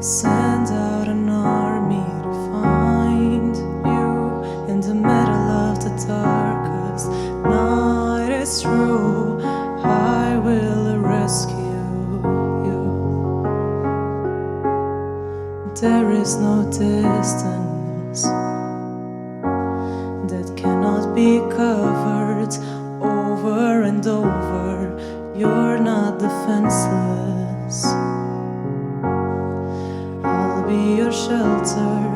Send out an army to find you in the middle of the darkest night. It's true, I will rescue you. There is no distance that cannot be covered over and over. You're not defenseless. I'll be your shelter,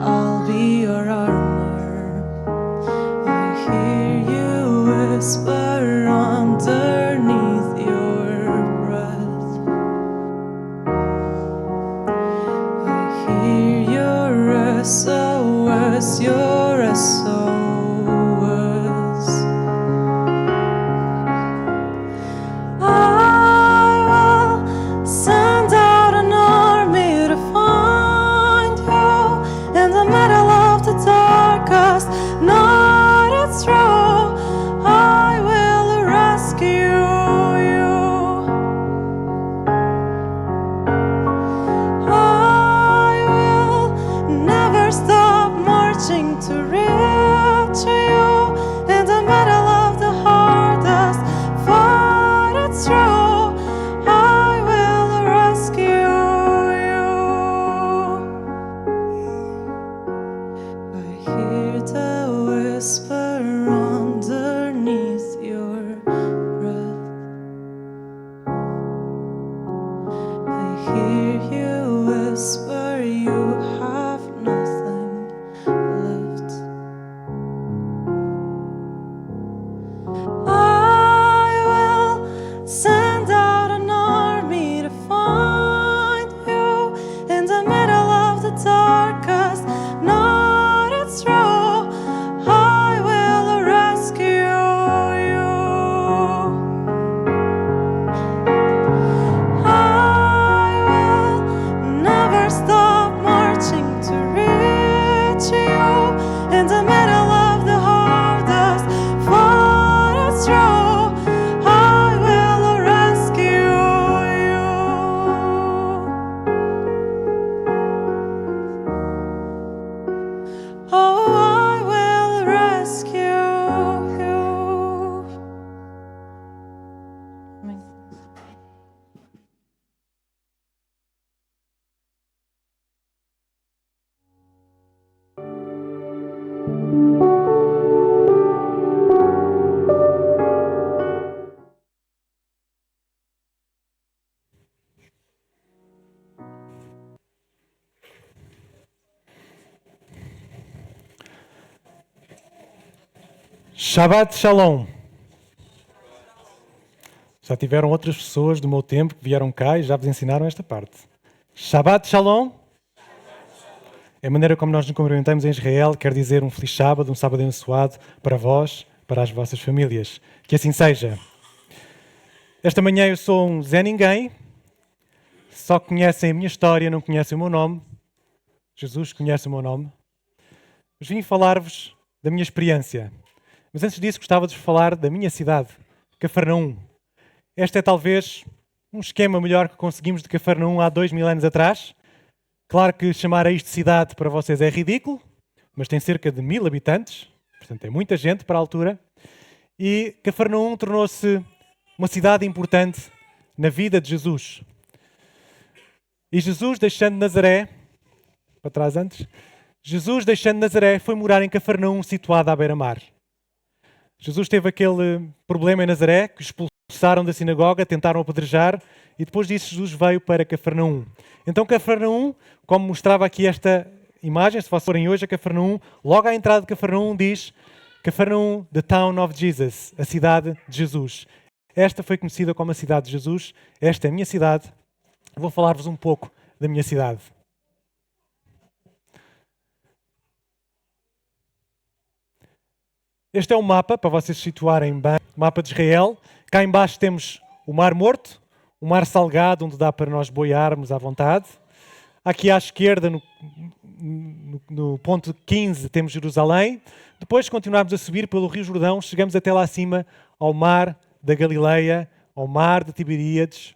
I'll be your armor. I hear you whisper underneath your breath. I hear your SOS, your SOS. Shabbat Shalom. Já tiveram outras pessoas do meu tempo que vieram cá e já vos ensinaram esta parte. Shabbat Shalom. É a maneira como nós nos cumprimentamos em Israel, quer dizer um feliz sábado, um sábado abençoado para vós, para as vossas famílias. Que assim seja. Esta manhã eu sou um Zé Ninguém, só conhecem a minha história, não conhecem o meu nome. Jesus conhece o meu nome. Mas vim falar-vos da minha experiência. Mas antes disso gostava de vos falar da minha cidade, Cafarnaum. Este é talvez um esquema melhor que conseguimos de Cafarnaum há 2000 anos atrás. Claro que chamar a isto de cidade para vocês é ridículo, mas tem cerca de 1000 habitantes, portanto é muita gente para a altura. E Cafarnaum tornou-se uma cidade importante na vida de Jesus. E Jesus, deixando Nazaré, para trás antes, Jesus, deixando Nazaré, foi morar em Cafarnaum, situada à beira-mar. Jesus teve aquele problema em Nazaré, que expulsaram da sinagoga, tentaram apedrejar, e depois disso Jesus veio para Cafarnaum. Então Cafarnaum, como mostrava aqui esta imagem, se vocês forem hoje a Cafarnaum, logo à entrada de Cafarnaum diz Cafarnaum, the town of Jesus, a cidade de Jesus. Esta foi conhecida como a cidade de Jesus, esta é a minha cidade. Vou falar-vos um pouco da minha cidade. Este é um mapa, para vocês se situarem bem, mapa de Israel. Cá embaixo temos o Mar Morto, o Mar Salgado, onde dá para nós boiarmos à vontade. Aqui à esquerda, no ponto 15, temos Jerusalém. Depois, se continuarmos a subir pelo Rio Jordão, chegamos até lá acima ao Mar da Galileia, ao Mar de Tiberíades,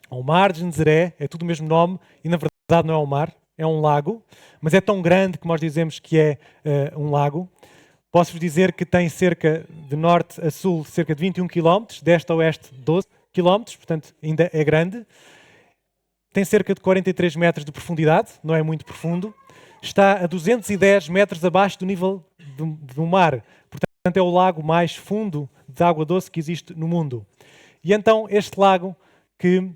ao Mar de Genezaré, é tudo o mesmo nome, e na verdade verdade não é um mar, é um lago, mas é tão grande que nós dizemos que é um lago. Posso-vos dizer que tem cerca, de norte a sul, cerca de 21 km, de este a oeste 12 km, portanto ainda é grande. Tem cerca de 43 metros de profundidade, não é muito profundo. Está a 210 metros abaixo do nível do mar. Portanto, é o lago mais fundo de água doce que existe no mundo. E então, este lago, que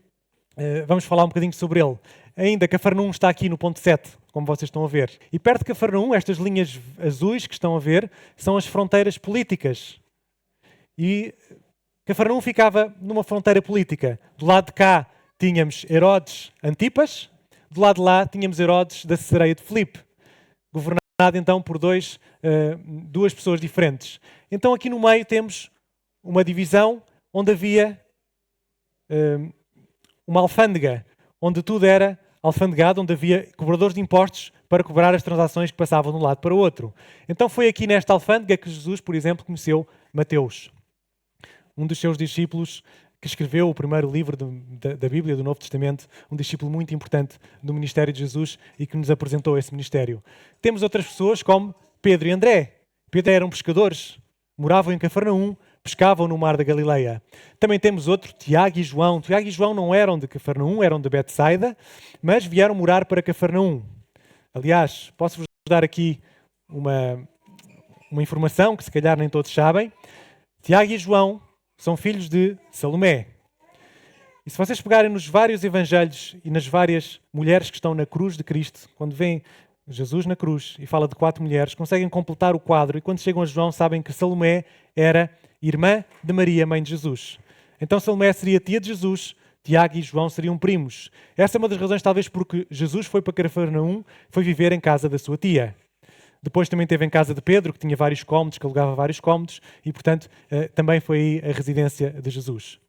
vamos falar um bocadinho sobre ele. Ainda, Cafarnaum está aqui no ponto 7, como vocês estão a ver. E perto de Cafarnaum, estas linhas azuis que estão a ver, são as fronteiras políticas. E Cafarnaum ficava numa fronteira política. Do lado de cá tínhamos Herodes Antipas, do lado de lá tínhamos Herodes da Cesareia de Filipe, governado então por duas pessoas diferentes. Então aqui no meio temos uma divisão onde havia uma alfândega, onde tudo era alfandegado, onde havia cobradores de impostos para cobrar as transações que passavam de um lado para o outro. Então foi aqui nesta alfândega que Jesus, por exemplo, conheceu Mateus, um dos seus discípulos que escreveu o primeiro livro da Bíblia, do Novo Testamento, um discípulo muito importante do ministério de Jesus e que nos apresentou esse ministério. Temos outras pessoas como Pedro e André. Pedro eram pescadores, moravam em Cafarnaum, pescavam no mar da Galileia. Também temos outro, Tiago e João. Tiago e João não eram de Cafarnaum, eram de Betsaida, mas vieram morar para Cafarnaum. Aliás, posso-vos dar aqui uma informação que se calhar nem todos sabem. Tiago e João são filhos de Salomé. E se vocês pegarem nos vários evangelhos e nas várias mulheres que estão na cruz de Cristo, quando vem Jesus na cruz e fala de 4 mulheres, conseguem completar o quadro e quando chegam a João sabem que Salomé era irmã de Maria, mãe de Jesus. Então Salomé seria tia de Jesus, Tiago e João seriam primos. Essa é uma das razões talvez porque Jesus foi para Cafarnaum, foi viver em casa da sua tia. Depois também esteve em casa de Pedro, que tinha vários cômodos, que alugava vários cômodos, e, portanto, também foi aí a residência de Jesus.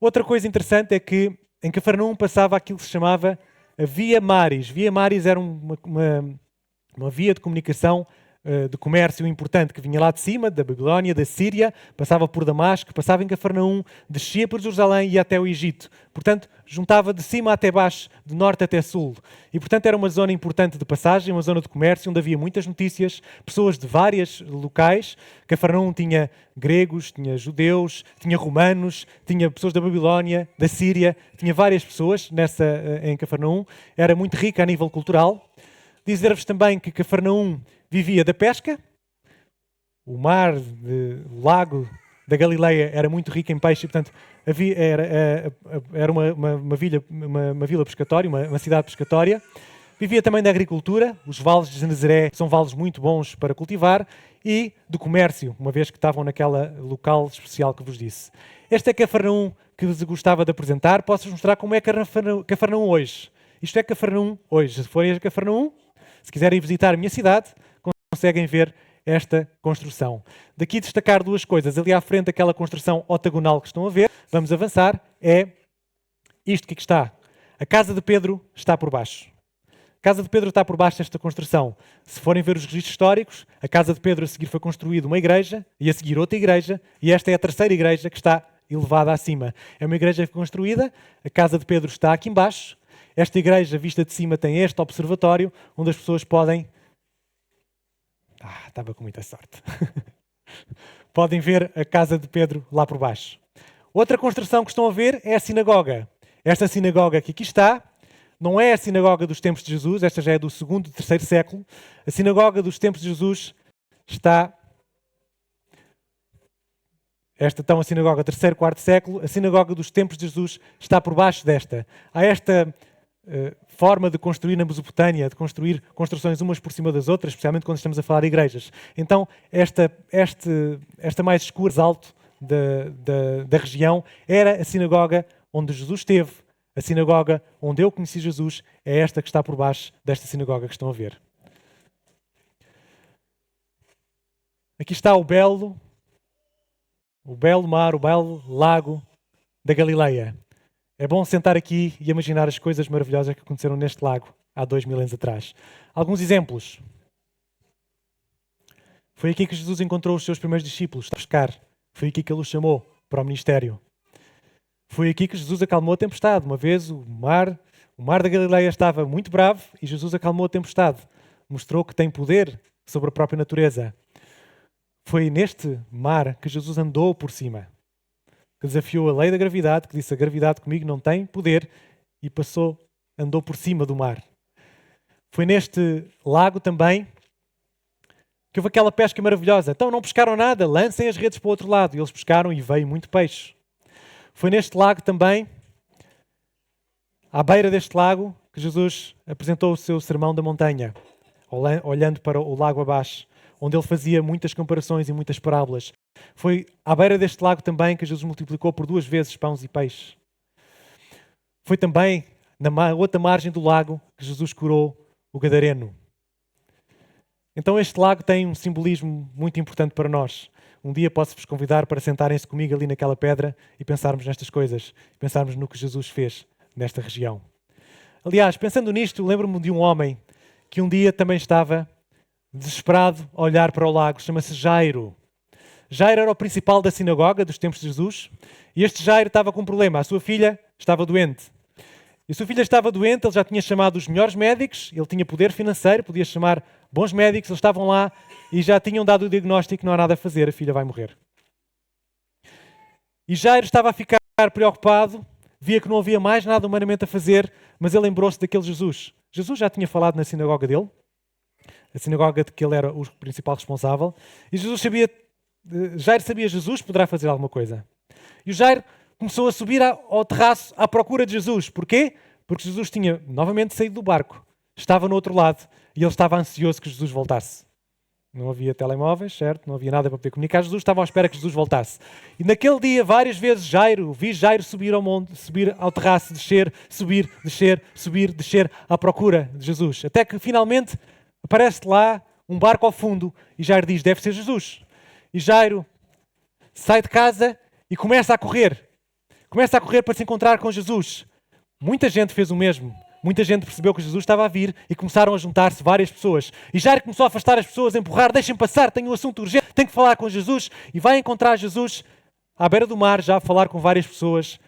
Outra coisa interessante é que em Cafarnaum passava aquilo que se chamava a Via Maris. Via Maris era uma via de comunicação, de comércio importante, que vinha lá de cima, da Babilónia, da Síria, passava por Damasco, passava em Cafarnaum, descia por Jerusalém e ia até o Egito. Portanto, juntava de cima até baixo, de norte até sul. E, portanto, era uma zona importante de passagem, uma zona de comércio, onde havia muitas notícias, pessoas de vários locais. Cafarnaum tinha gregos, tinha judeus, tinha romanos, tinha pessoas da Babilónia, da Síria, tinha várias pessoas em Cafarnaum. Era muito rica a nível cultural. Dizer-vos também que Cafarnaum vivia da pesca. O mar, o lago da Galileia era muito rico em peixe, portanto era uma vila pescatória, uma cidade pescatória. Vivia também da agricultura. Os vales de Genezaré são vales muito bons para cultivar e do comércio, uma vez que estavam naquela local especial que vos disse. Este é Cafarnaum que vos gostava de apresentar. Posso-vos mostrar como é Cafarnaum hoje. Isto é Cafarnaum hoje. Se forem a Cafarnaum, se quiserem visitar a minha cidade, conseguem ver esta construção. Daqui destacar 2 coisas. Ali à frente, aquela construção otagonal que estão a ver, vamos avançar, é isto que aqui está. A casa de Pedro está por baixo. A casa de Pedro está por baixo desta construção. Se forem ver os registros históricos, a casa de Pedro a seguir foi construída uma igreja, e a seguir outra igreja, e esta é a terceira igreja que está elevada acima. É uma igreja construída, a casa de Pedro está aqui embaixo. Esta igreja, vista de cima, tem este observatório, onde as pessoas podem... estava com muita sorte. Podem ver a casa de Pedro lá por baixo. Outra construção que estão a ver é a sinagoga. Esta sinagoga que aqui está, não é a sinagoga dos tempos de Jesus, esta já é do 2º e 3º século. A sinagoga dos tempos de Jesus está... Esta então a sinagoga 3º, 4º século. A sinagoga dos tempos de Jesus está por baixo desta. Há esta... forma de construir na Mesopotâmia, de construir construções umas por cima das outras, especialmente quando estamos a falar de igrejas. Então, esta mais escura, alto da região, era a sinagoga onde Jesus esteve. A sinagoga onde eu conheci Jesus é esta que está por baixo desta sinagoga que estão a ver. Aqui está o belo mar, o belo lago da Galileia. É bom sentar aqui e imaginar as coisas maravilhosas que aconteceram neste lago há 2000 anos atrás. Alguns exemplos. Foi aqui que Jesus encontrou os seus primeiros discípulos a pescar. Foi aqui que ele os chamou para o ministério. Foi aqui que Jesus acalmou a tempestade. Uma vez o O mar da Galileia estava muito bravo e Jesus acalmou a tempestade. Mostrou que tem poder sobre a própria natureza. Foi neste mar que Jesus andou por cima, que desafiou a lei da gravidade, que disse: a gravidade comigo não tem poder, e andou por cima do mar. Foi neste lago também que houve aquela pesca maravilhosa. Então não pescaram nada, lancem as redes para o outro lado. E eles pescaram e veio muito peixe. Foi neste lago também, à beira deste lago, que Jesus apresentou o seu sermão da montanha, olhando para o lago abaixo, onde ele fazia muitas comparações e muitas parábolas. Foi à beira deste lago também que Jesus multiplicou por 2 vezes pães e peixes. Foi também na outra margem do lago que Jesus curou o gadareno. Então este lago tem um simbolismo muito importante para nós. Um dia posso-vos convidar para sentarem-se comigo ali naquela pedra e pensarmos nestas coisas, pensarmos no que Jesus fez nesta região. Aliás, pensando nisto, lembro-me de um homem que um dia também estava desesperado a olhar para o lago. Chama-se Jairo. Jairo era o principal da sinagoga dos tempos de Jesus e este Jairo estava com um problema. A sua filha estava doente. E a sua filha estava doente, ele já tinha chamado os melhores médicos, ele tinha poder financeiro, podia chamar bons médicos, eles estavam lá e já tinham dado o diagnóstico que não há nada a fazer, a filha vai morrer. E Jairo estava a ficar preocupado, via que não havia mais nada humanamente a fazer, mas ele lembrou-se daquele Jesus. Jesus já tinha falado na sinagoga dele, a sinagoga de que ele era o principal responsável, e Jairo sabia: Jesus poderá fazer alguma coisa. E o Jairo começou a subir ao terraço à procura de Jesus. Porquê? Porque Jesus tinha novamente saído do barco, estava no outro lado e ele estava ansioso que Jesus voltasse. Não havia telemóveis, certo? Não havia nada para poder comunicar. Jesus estava à espera que Jesus voltasse. E naquele dia, várias vezes, vi Jairo subir ao monte, subir ao terraço, descer, subir, descer, subir, descer, à procura de Jesus. Até que finalmente aparece lá um barco ao fundo e Jairo diz: deve ser Jesus. E Jairo sai de casa e começa a correr. Começa a correr para se encontrar com Jesus. Muita gente fez o mesmo. Muita gente percebeu que Jesus estava a vir e começaram a juntar-se várias pessoas. E Jairo começou a afastar as pessoas, a empurrar: deixem passar, tenho um assunto urgente, tenho que falar com Jesus. E vai encontrar Jesus à beira do mar, já a falar com várias pessoas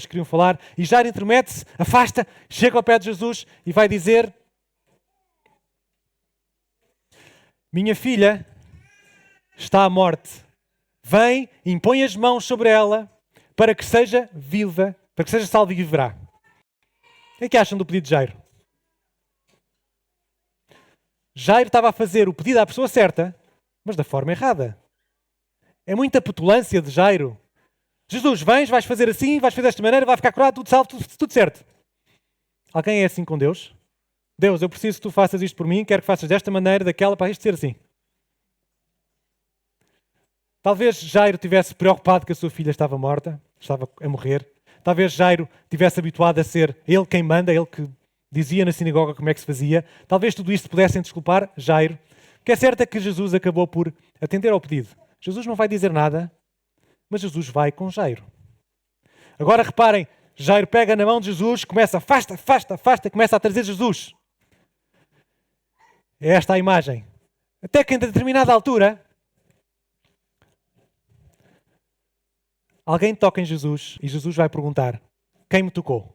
que queriam falar. E Jairo intermete-se, afasta, chega ao pé de Jesus e vai dizer: minha filha está à morte. Vem, impõe as mãos sobre ela para que seja viva, para que seja salva e viverá. O que é que acham do pedido de Jairo? Jairo estava a fazer o pedido à pessoa certa, mas da forma errada. É muita petulância de Jairo. Jesus, vens, vais fazer assim, vais fazer desta maneira, vai ficar curado, tudo salvo, tudo certo. Alguém é assim com Deus? Deus, eu preciso que tu faças isto por mim, quero que faças desta maneira, daquela, para isto ser assim. Talvez Jairo estivesse preocupado que a sua filha estava morta, estava a morrer. Talvez Jairo estivesse habituado a ser ele quem manda, ele que dizia na sinagoga como é que se fazia. Talvez tudo isto pudessem desculpar Jairo. O que é certo é que Jesus acabou por atender ao pedido. Jesus não vai dizer nada, mas Jesus vai com Jairo. Agora reparem, Jairo pega na mão de Jesus, começa: afasta, afasta, afasta, começa a trazer Jesus. É esta a imagem. Até que em determinada altura, alguém toca em Jesus e Jesus vai perguntar: quem me tocou?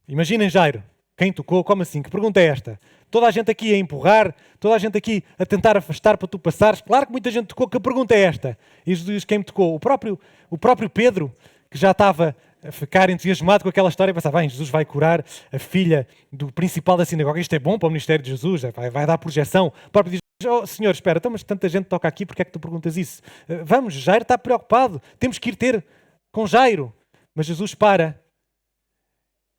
Imaginem Jairo: quem tocou? Como assim? Que pergunta é esta? Toda a gente aqui a empurrar, toda a gente aqui a tentar afastar para tu passares. Claro que muita gente tocou. Que pergunta é esta? E Jesus diz: quem me tocou? O próprio Pedro, que já estava a ficar entusiasmado com aquela história, pensava: bem, Jesus vai curar a filha do principal da sinagoga. Isto é bom para o ministério de Jesus, vai dar projeção. O próprio diz: oh, Senhor, espera, então, mas tanta gente toca aqui, porque é que tu perguntas isso? Vamos, Jairo está preocupado, temos que ir ter com Jairo. Mas Jesus para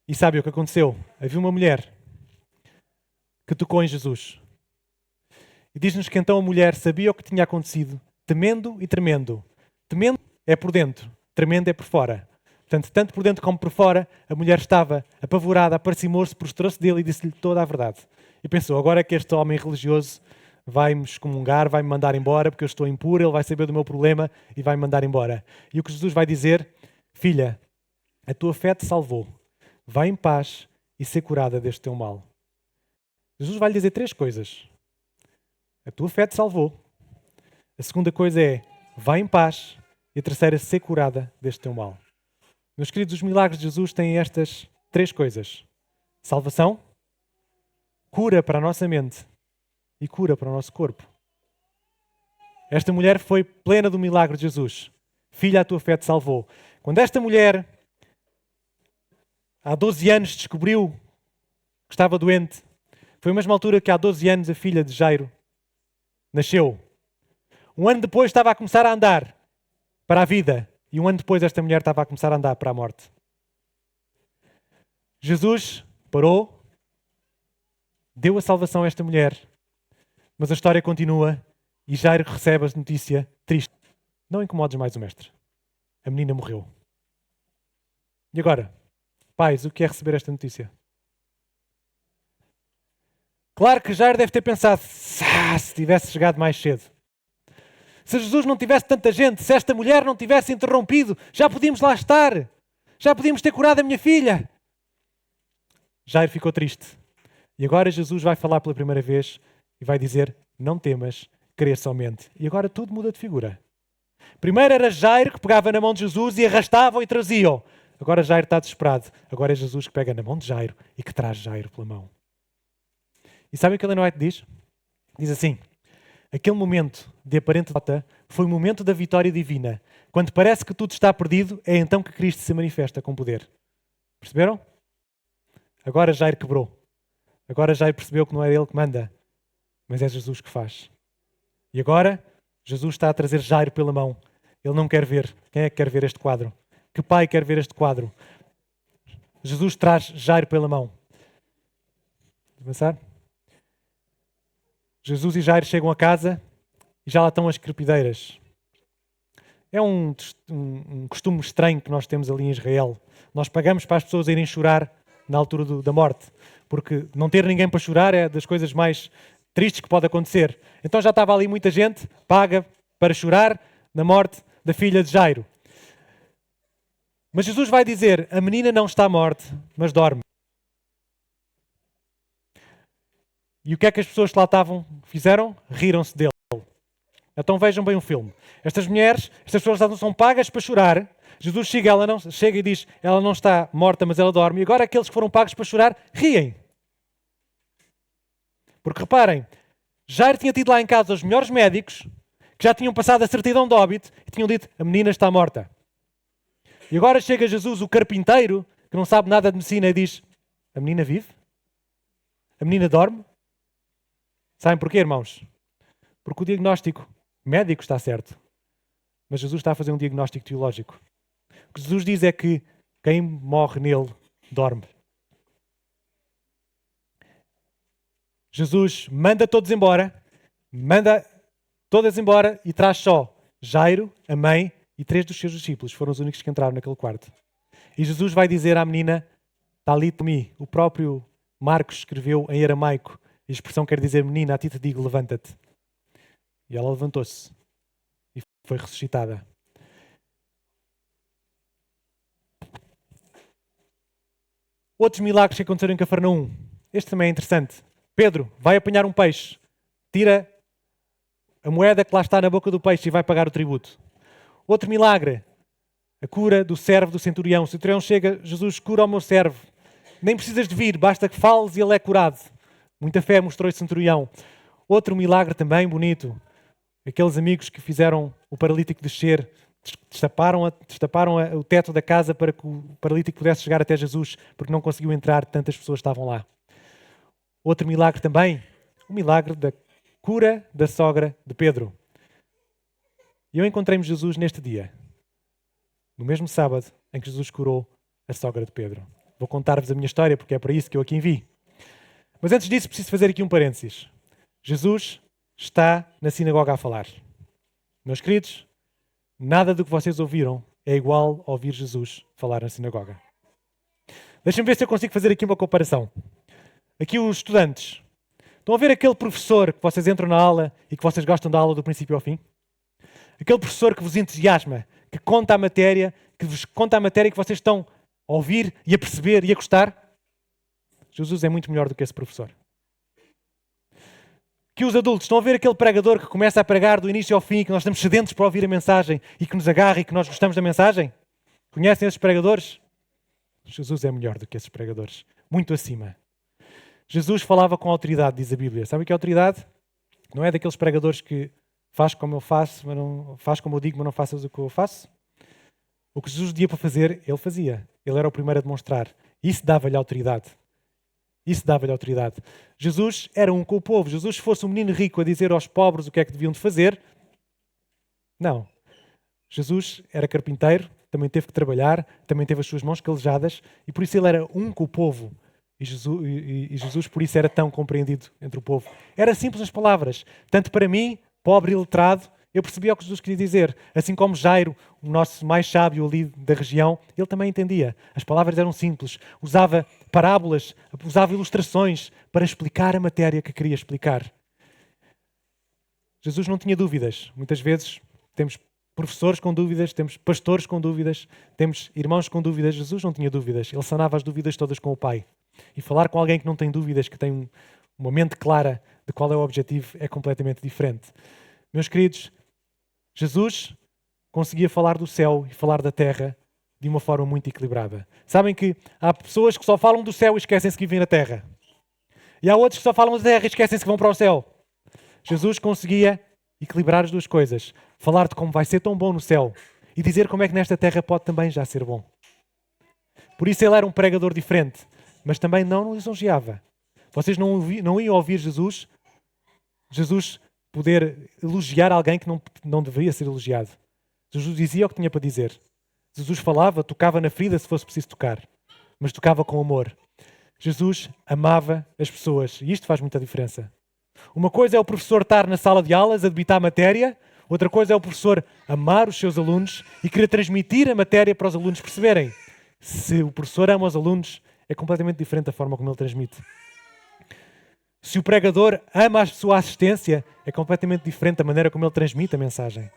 e sabe o que aconteceu? Havia uma mulher que tocou em Jesus. E diz-nos que então a mulher sabia o que tinha acontecido, temendo e tremendo. Temendo é por dentro, tremendo é por fora. Portanto, tanto por dentro como por fora, a mulher estava apavorada, aproximou-se, prostrou-se dele e disse-lhe toda a verdade. E pensou: agora é que este homem religioso vai-me excomungar, vai-me mandar embora porque eu estou impura, ele vai saber do meu problema e vai-me mandar embora. E o que Jesus vai dizer: filha, a tua fé te salvou. Vai em paz e ser curada deste teu mal. Jesus vai lhe dizer 3 coisas. A tua fé te salvou. A segunda coisa é: vai em paz. E a terceira, ser curada deste teu mal. Meus queridos, os milagres de Jesus têm estas 3 coisas: salvação, cura para a nossa mente e cura para o nosso corpo. Esta mulher foi plena do milagre de Jesus. Filha, a tua fé te salvou. Quando esta mulher, há 12 anos, descobriu que estava doente, foi a mesma altura que há 12 anos a filha de Jairo nasceu. Um ano depois estava a começar a andar para a vida. E um ano depois esta mulher estava a começar a andar para a morte. Jesus parou, deu a salvação a esta mulher, mas a história continua e Jairo recebe a notícia triste. Não incomodes mais o mestre. A menina morreu. E agora? Pais, o que é receber esta notícia? Claro que Jairo deve ter pensado, se tivesse chegado mais cedo. Se Jesus não tivesse tanta gente, se esta mulher não tivesse interrompido, já podíamos lá estar. Já podíamos ter curado a minha filha. Jairo ficou triste. E agora Jesus vai falar pela primeira vez e vai dizer, não temas, crê somente. E agora tudo muda de figura. Primeiro era Jairo que pegava na mão de Jesus e arrastava-o e trazia-o. Agora Jairo está desesperado. Agora é Jesus que pega na mão de Jairo e que traz Jairo pela mão. E sabem o que Ellen White diz? Diz assim, aquele momento de aparente derrota foi o momento da vitória divina. Quando parece que tudo está perdido, é então que Cristo se manifesta com poder. Perceberam? Agora Jairo quebrou. Agora Jairo percebeu que não é ele que manda, mas é Jesus que faz. E agora Jesus está a trazer Jairo pela mão. Ele não quer ver. Quem é que quer ver este quadro? Que pai quer ver este quadro? Jesus traz Jairo pela mão. Vamos avançar? Jesus e Jairo chegam a casa e já lá estão as crepideiras. É um costume estranho que nós temos ali em Israel. Nós pagamos para as pessoas irem chorar na altura da morte, porque não ter ninguém para chorar é das coisas mais tristes que pode acontecer. Então já estava ali muita gente, paga para chorar na morte da filha de Jairo. Mas Jesus vai dizer, a menina não está morta, mas dorme. E o que é que as pessoas que lá estavam fizeram? Riram-se dele. Então vejam bem um filme. Estas pessoas são pagas para chorar. Jesus chega e diz, ela não está morta, mas ela dorme. E agora aqueles que foram pagos para chorar, riem. Porque reparem, Jairo tinha tido lá em casa os melhores médicos, que já tinham passado a certidão de óbito, e tinham dito, a menina está morta. E agora chega Jesus, o carpinteiro, que não sabe nada de medicina, e diz, a menina vive? A menina dorme? Sabem porquê, irmãos? Porque o diagnóstico médico está certo. Mas Jesus está a fazer um diagnóstico teológico. O que Jesus diz é que quem morre nele, dorme. Jesus manda todas embora e traz só Jairo, a mãe e 3 dos seus discípulos. Foram os únicos que entraram naquele quarto. E Jesus vai dizer à menina, Talit mi, o próprio Marcos escreveu em aramaico. A expressão quer dizer, menina, a ti te digo, levanta-te. E ela levantou-se e foi ressuscitada. Outros milagres que aconteceram em Cafarnaum. Este também é interessante. Pedro vai apanhar um peixe, tira a moeda que lá está na boca do peixe e vai pagar o tributo. Outro milagre, a cura do servo do centurião. O centurião chega, Jesus cura o meu servo. Nem precisas de vir, basta que fales e ele é curado. Muita fé mostrou esse centurião. Outro milagre também bonito. Aqueles amigos que fizeram o paralítico descer, destaparam o teto da casa para que o paralítico pudesse chegar até Jesus, porque não conseguiu entrar, tantas pessoas estavam lá. Outro milagre também, o milagre da cura da sogra de Pedro. E eu encontrei-me Jesus neste dia, no mesmo sábado em que Jesus curou a sogra de Pedro. Vou contar-vos a minha história, porque é para isso que eu aqui vim. Mas antes disso, preciso fazer aqui um parênteses. Jesus está na sinagoga a falar. Meus queridos, nada do que vocês ouviram é igual a ouvir Jesus falar na sinagoga. Deixem-me ver se eu consigo fazer aqui uma comparação. Aqui os estudantes. Estão a ver aquele professor que vocês entram na aula e que vocês gostam da aula do princípio ao fim? Aquele professor que vos entusiasma, que conta a matéria, que vos conta a matéria que vocês estão a ouvir e a perceber e a gostar? Jesus é muito melhor do que esse professor. Que os adultos, estão a ver aquele pregador que começa a pregar do início ao fim, que nós estamos sedentos para ouvir a mensagem e que nos agarra e que nós gostamos da mensagem? Conhecem esses pregadores? Jesus é melhor do que esses pregadores. Muito acima. Jesus falava com autoridade, diz a Bíblia. Sabe o que é autoridade? Não é daqueles pregadores que faz como eu faço, mas não faz como eu digo, mas não faças o que eu faço. O que Jesus dizia para fazer, ele fazia. Ele era o primeiro a demonstrar. Isso dava-lhe autoridade. Isso dava-lhe autoridade. Jesus era um com o povo. Jesus, se fosse um menino rico a dizer aos pobres o que é que deviam de fazer, não. Jesus era carpinteiro, também teve que trabalhar, também teve as suas mãos calejadas e por isso ele era um com o povo. E Jesus por isso era tão compreendido entre o povo. Era simples as palavras. Tanto para mim, pobre e letrado, eu percebia o que Jesus queria dizer. Assim como Jairo, o nosso mais sábio ali da região, ele também entendia. As palavras eram simples. Usava parábolas, usava ilustrações para explicar a matéria que queria explicar. Jesus não tinha dúvidas. Muitas vezes temos professores com dúvidas, temos pastores com dúvidas, temos irmãos com dúvidas. Jesus não tinha dúvidas. Ele sanava as dúvidas todas com o Pai. E falar com alguém que não tem dúvidas, que tem uma mente clara de qual é o objetivo, é completamente diferente. Meus queridos, Jesus conseguia falar do céu e falar da terra de uma forma muito equilibrada. Sabem que há pessoas que só falam do céu e esquecem-se que vivem na terra. E há outros que só falam da terra e esquecem-se que vão para o céu. Jesus conseguia equilibrar as duas coisas. Falar de como vai ser tão bom no céu e dizer como é que nesta terra pode também já ser bom. Por isso ele era um pregador diferente, mas também não lisonjeava. Vocês não iam ouvir Jesus poder elogiar alguém que não deveria ser elogiado. Jesus dizia o que tinha para dizer. Jesus falava, tocava na ferida se fosse preciso tocar, mas tocava com amor. Jesus amava as pessoas e isto faz muita diferença. Uma coisa é o professor estar na sala de aulas a debitar a matéria, outra coisa é o professor amar os seus alunos e querer transmitir a matéria para os alunos perceberem. Se o professor ama os alunos, é completamente diferente a forma como ele transmite. Se o pregador ama a sua assistência, é completamente diferente a maneira como ele transmite a mensagem.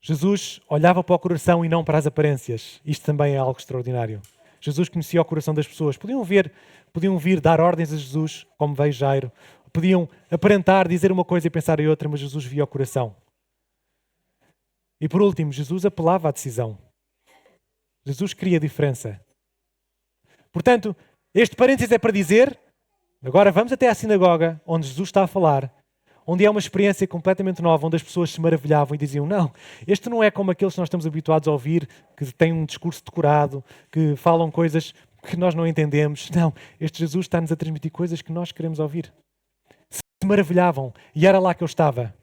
Jesus olhava para o coração e não para as aparências. Isto também é algo extraordinário. Jesus conhecia o coração das pessoas. Podiam vir dar ordens a Jesus, como veio Jairo. Podiam aparentar, dizer uma coisa e pensar em outra, mas Jesus via o coração. E por último, Jesus apelava à decisão. Jesus queria diferença. Portanto, este parênteses é para dizer, agora vamos até à sinagoga, onde Jesus está a falar, onde é uma experiência completamente nova, onde as pessoas se maravilhavam e diziam, não, este não é como aqueles que nós estamos habituados a ouvir, que têm um discurso decorado, que falam coisas que nós não entendemos. Não, este Jesus está-nos a transmitir coisas que nós queremos ouvir. Se maravilhavam. E era lá que eu estava.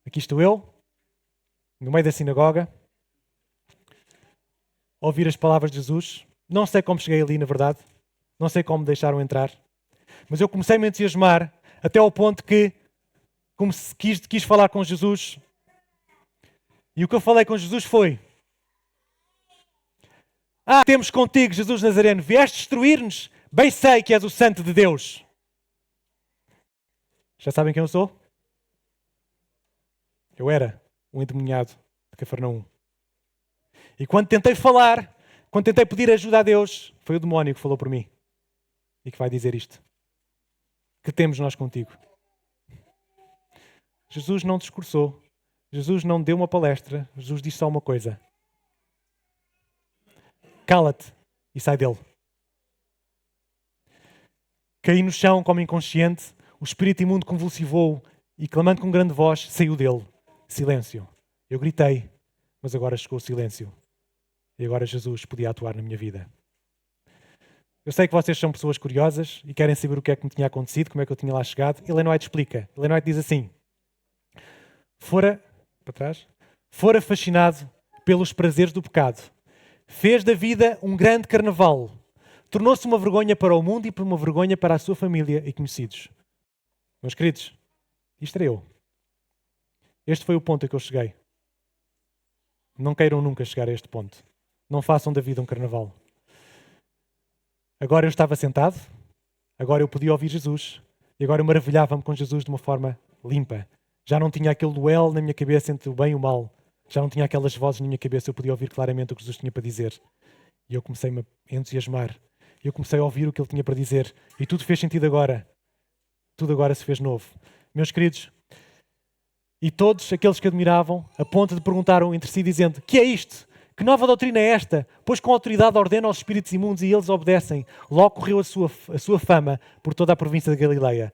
Aqui estou eu, no meio da sinagoga, a ouvir as palavras de Jesus. Não sei como cheguei ali, na verdade. Não sei como me deixaram entrar. Mas eu comecei a me entusiasmar até ao ponto que quis falar com Jesus. E o que eu falei com Jesus foi: temos contigo, Jesus Nazareno, vieste destruir-nos? Bem sei que és o Santo de Deus. Já sabem quem eu sou? Eu era um endemoniado de Cafarnaum. E quando tentei falar, quando tentei pedir ajuda a Deus, foi o demónio que falou por mim. E que vai dizer isto: que temos nós contigo. Jesus não discursou. Jesus não deu uma palestra. Jesus disse só uma coisa: cala-te e sai dele. Caí no chão como inconsciente. O espírito imundo convulsivou e, clamando com grande voz, saiu dele. Silêncio. Eu gritei, mas agora chegou o silêncio. E agora Jesus podia atuar na minha vida. Eu sei que vocês são pessoas curiosas e querem saber o que é que me tinha acontecido, como é que eu tinha lá chegado. Ellen White explica. Ellen White diz assim: fora fascinado pelos prazeres do pecado, fez da vida um grande carnaval, tornou-se uma vergonha para o mundo e uma vergonha para a sua família e conhecidos. Meus queridos, isto era eu. Este foi o ponto a que eu cheguei. Não queiram nunca chegar a este ponto. Não façam da vida um carnaval. Agora eu estava sentado, agora eu podia ouvir Jesus e agora eu maravilhava-me com Jesus de uma forma limpa. Já não tinha aquele duelo na minha cabeça entre o bem e o mal. Já não tinha aquelas vozes na minha cabeça. Eu podia ouvir claramente o que Jesus tinha para dizer. E eu comecei-me a entusiasmar. E eu comecei a ouvir o que ele tinha para dizer. E tudo fez sentido agora. Tudo agora se fez novo. Meus queridos, e todos aqueles que admiravam, a ponto de perguntaram entre si dizendo: que é isto? Que nova doutrina é esta? Pois com autoridade ordena aos espíritos imundos e eles obedecem. Logo correu a sua fama por toda a província de Galileia.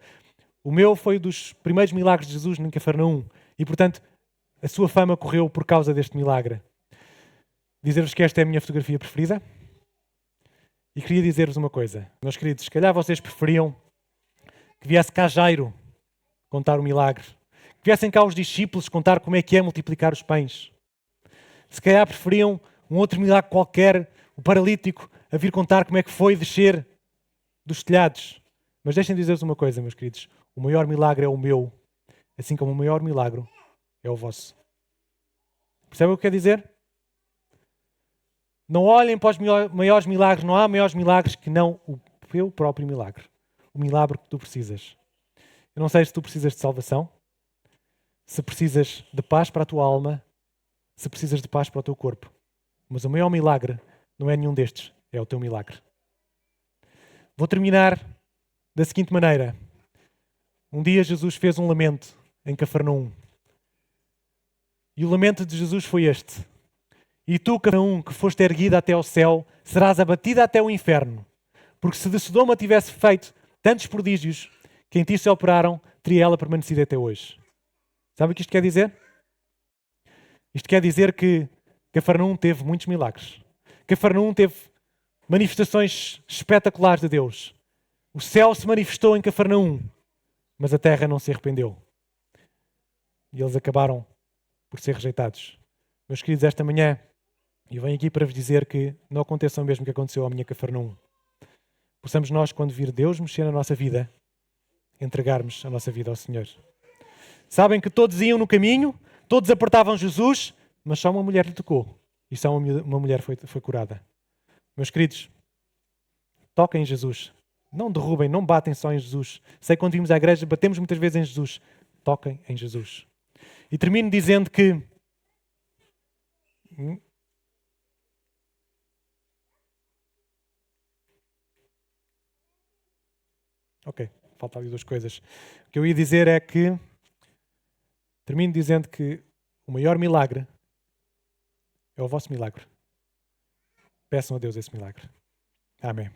O meu foi dos primeiros milagres de Jesus em Cafarnaum. E, portanto, a sua fama correu por causa deste milagre. Dizer-vos que esta é a minha fotografia preferida. E queria dizer-vos uma coisa. Meus queridos, se calhar vocês preferiam que viesse cá Jairo contar o milagre. Que viessem cá os discípulos contar como é que é multiplicar os pães. Se calhar preferiam um outro milagre qualquer, o paralítico, a vir contar como é que foi descer dos telhados. Mas deixem-me dizer-vos uma coisa, meus queridos. O maior milagre é o meu, assim como o maior milagre é o vosso. Percebem o que quer dizer? Não olhem para os maiores milagres, não há maiores milagres que não o teu próprio milagre. O milagre que tu precisas. Eu não sei se tu precisas de salvação, se precisas de paz para a tua alma, se precisas de paz para o teu corpo. Mas o maior milagre não é nenhum destes, é o teu milagre. Vou terminar da seguinte maneira. Um dia Jesus fez um lamento em Cafarnaum. E o lamento de Jesus foi este. E tu, Cafarnaum, que foste erguida até ao céu, serás abatida até o inferno. Porque se de Sodoma tivesse feito tantos prodígios que em ti se operaram, teria ela permanecido até hoje. Sabe o que isto quer dizer? Isto quer dizer que Cafarnaum teve muitos milagres. Cafarnaum teve manifestações espetaculares de Deus. O céu se manifestou em Cafarnaum, mas a terra não se arrependeu. E eles acabaram por ser rejeitados. Meus queridos, esta manhã eu venho aqui para vos dizer que não aconteça o mesmo que aconteceu à minha Cafarnaum. Possamos nós, quando vir Deus mexer na nossa vida, entregarmos a nossa vida ao Senhor. Sabem que todos iam no caminho, todos apertavam Jesus, mas só uma mulher lhe tocou. E só uma mulher foi curada. Meus queridos, toquem em Jesus. Não derrubem, não batem só em Jesus. Sei que quando vimos à igreja, batemos muitas vezes em Jesus. Toquem em Jesus. E termino dizendo que... Ok, faltam ali duas coisas. O que eu ia dizer é que... Termino dizendo que o maior milagre é o vosso milagre. Peçam a Deus esse milagre. Amém.